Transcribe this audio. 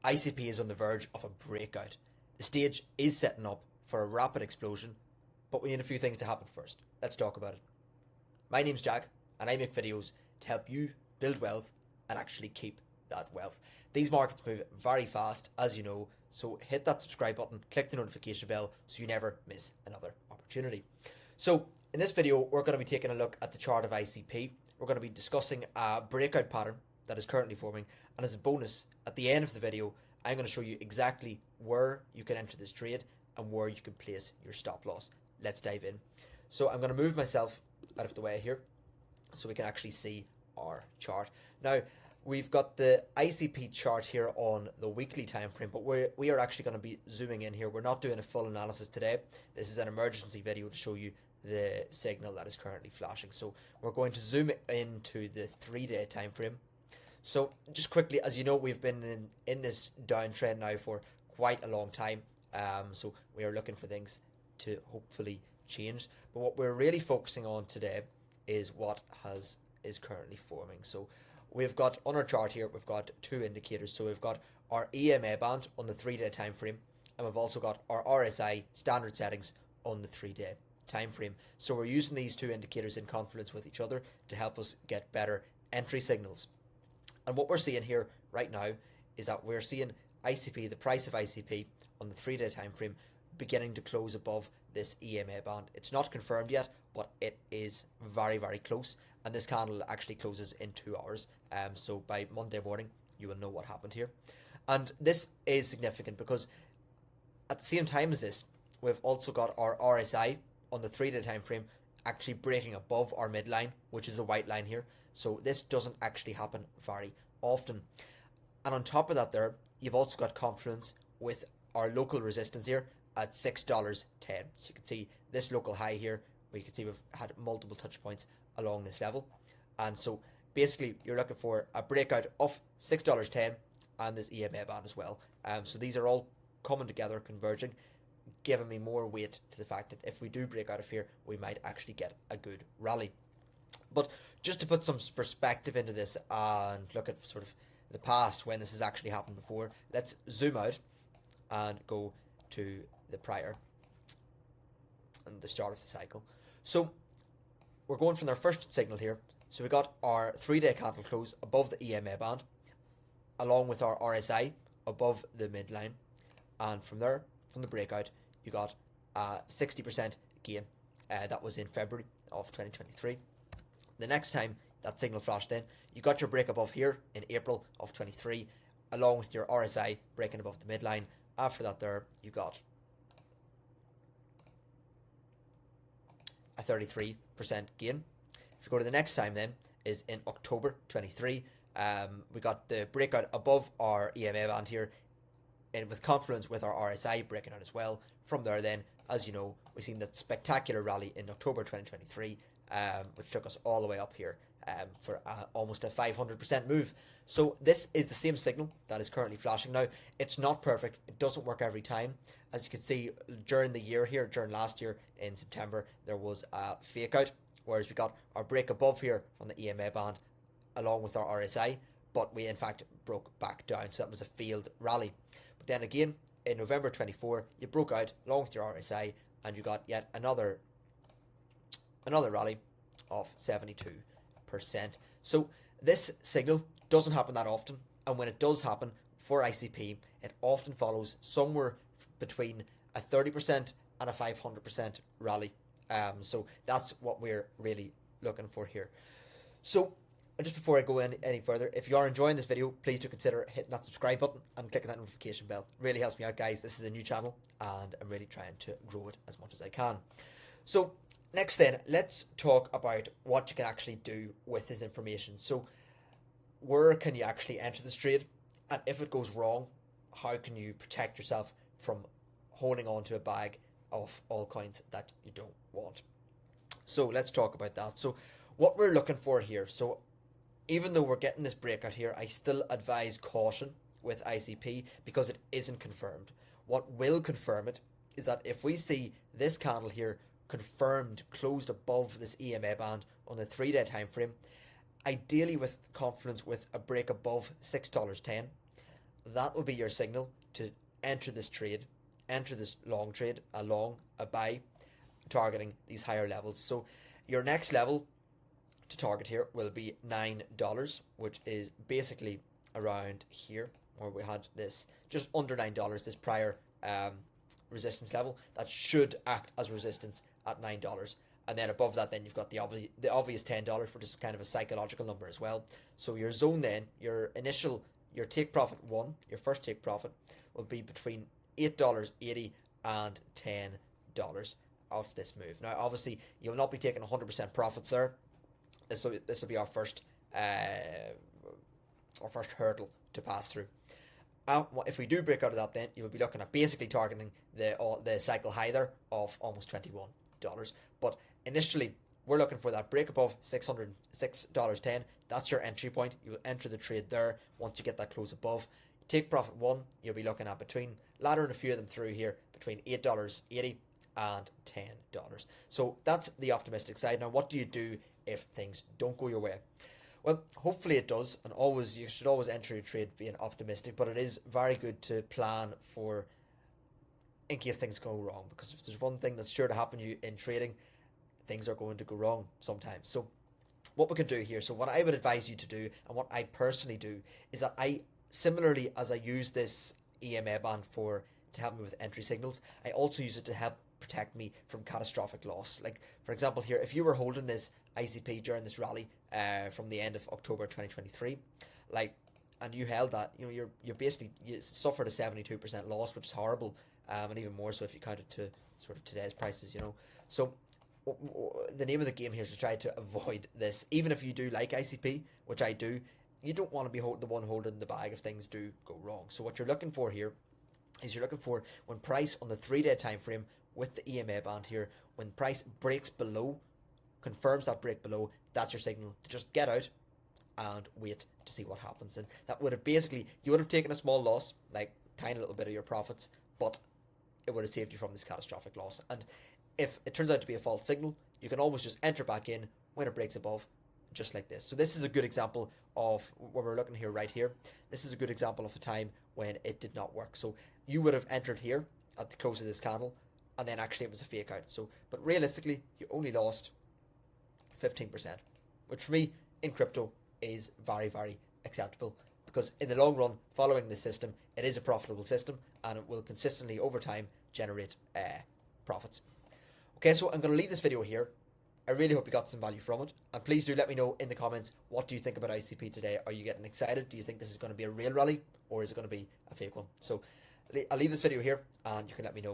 ICP is on the verge of a breakout. The stage is setting up for a rapid explosion, but we need a few things to happen first. Let's talk about it. My name's Jack, and I make videos to help you build wealth and actually keep that wealth. These markets move very fast, as you know, so hit that subscribe button, click the notification bell so you never miss another opportunity. So in this video, we're going to be taking a look at the chart of ICP. We're going to be discussing a breakout pattern that is currently forming, and as a bonus, at the end of the video, I'm going to show you exactly where you can enter this trade and where you can place your stop loss. Let's dive in. So I'm going to move myself out of the way here so we can actually see our chart. Now, we've got the ICP chart here on the weekly time frame, but we are actually going to be zooming in here. We're not doing a full analysis today. This is an emergency video to show you the signal that is currently flashing. So we're going to zoom into the 3-day time frame. So just quickly, as you know, we've been in this downtrend now for quite a long time. So we are looking for things to hopefully change. But what we're really focusing on today is what is currently forming. So we've got on our chart here, we've got two indicators. So we've got our EMA band on the 3-day time frame, and we've also got our RSI standard settings on the 3-day time frame. So we're using these two indicators in confluence with each other to help us get better entry signals. And what we're seeing here right now is that we're seeing ICP, the price of ICP on the 3-day time frame, beginning to close above this EMA band. It's not confirmed yet, but it is very, very close. And this candle actually closes in 2 hours. So by Monday morning, you will know what happened here. And this is significant because at the same time as this, we've also got our RSI on the 3-day time frame actually breaking above our midline, which is the white line here. So this doesn't actually happen very often. And on top of that there, you've also got confluence with our local resistance here at $6.10. So you can see this local high here, where you can see we've had multiple touch points along this level. And so basically you're looking for a breakout of $6.10 and this EMA band as well. So these are all coming together, converging, giving me more weight to the fact that if we do break out of here, we might actually get a good rally. But just to put some perspective into this and look at sort of the past when this has actually happened before, let's zoom out and go to the prior and the start of the cycle. So we're going from our first signal here. So we got our 3-day candle close above the EMA band, along with our RSI above the midline, and from there, from the breakout, you got a 60% gain. That was in February of 2023. The next time that signal flashed in, you got your break above here in April of 23, along with your RSI breaking above the midline. After that there, you got a 33% gain. If you go to the next time then, is in October 23, we got the breakout above our EMA band here, and with confluence with our RSI breaking out as well. From there then, as you know, we've seen that spectacular rally in October 2023, which took us all the way up here for almost a 500% move. So this is the same signal that is currently flashing now. It's not perfect. It doesn't work every time. As you can see, during the year here, during last year in September, there was a fake out, whereas we got our break above here from the EMA band along with our RSI, but we in fact broke back down. So that was a failed rally. But then again, in November 24, you broke out along with your RSI and you got yet another rally of 72%. So this signal doesn't happen that often, and when it does happen for ICP, it often follows somewhere between a 30% and a 500% rally. So that's what we're really looking for here. So just before I go any further, if you are enjoying this video, please do consider hitting that subscribe button and clicking that notification bell. It really helps me out, guys. This is a new channel and I'm really trying to grow it as much as I can. So next then, let's talk about what you can actually do with this information. So where can you actually enter this trade? And if it goes wrong, how can you protect yourself from holding on to a bag of altcoins that you don't want? So let's talk about that. So what we're looking for here. So even though we're getting this breakout here, I still advise caution with ICP because it isn't confirmed. What will confirm it is that if we see this candle here confirmed closed above this EMA band on the 3-day time frame, ideally with confluence with a break above $6.10, that will be your signal to enter this trade, enter this long trade, a long, a buy, targeting these higher levels. So your next level to target here will be $9, which is basically around here where we had this just under $9, this prior resistance level that should act as resistance at $9. And then above that, then you've got the obvious $10, which is kind of a psychological number as well. So your zone then, your take profit one, your first take profit will be between $8.80 and $10 of this move. Now, obviously, you'll not be taking 100% profits there. This will be our first hurdle to pass through. If we do break out of that, then you'll be looking at basically targeting the cycle high there of almost $21. But initially, we're looking for that break above $6.10. That's your entry point. You will enter the trade there once you get that close above. Take profit one, you'll be looking at laddering a few of them through here, between $8.80 and $10. So that's the optimistic side. Now, what do you do if things don't go your way? Well, hopefully it does, and you should always enter your trade being optimistic, but it is very good to plan for in case things go wrong, because if there's one thing that's sure to happen to you in trading, things are going to go wrong sometimes. So what we can do here, so what I would advise you to do, and what I personally do, is that similarly as I use this EMA band to help me with entry signals, I also use it to help protect me from catastrophic loss. Like, for example here, if you were holding this ICP during this rally from the end of October 2023, and you held that, you suffered a 72% loss, which is horrible, and even more so if you count it to sort of today's prices, So the name of the game here is to try to avoid this. Even if you do like ICP, which I do, you don't want to be the one holding the bag if things do go wrong. So what you're looking for here is you're looking for when price on the 3-day time frame with the EMA band here, when price breaks below, confirms that break below, that's your signal to just get out and wait to see what happens. And that would have you would have taken a small loss, like tiny little bit of your profits, but it would have saved you from this catastrophic loss. And if it turns out to be a false signal, you can always just enter back in when it breaks above, just like this. So this is a good example of what we're looking here right here. This is a good example of a time when it did not work. So you would have entered here at the close of this candle, and then actually it was a fake out. So, but realistically, you only lost 15%, which for me in crypto is very, very acceptable, because in the long run, following this system, it is a profitable system, and it will consistently over time generate profits. Okay, so I'm going to leave this video here. I really hope you got some value from it, and please do let me know in the comments, what do you think about ICP today? Are you getting excited? Do you think this is going to be a real rally, or is it going to be a fake one? So I'll leave this video here, and you can let me know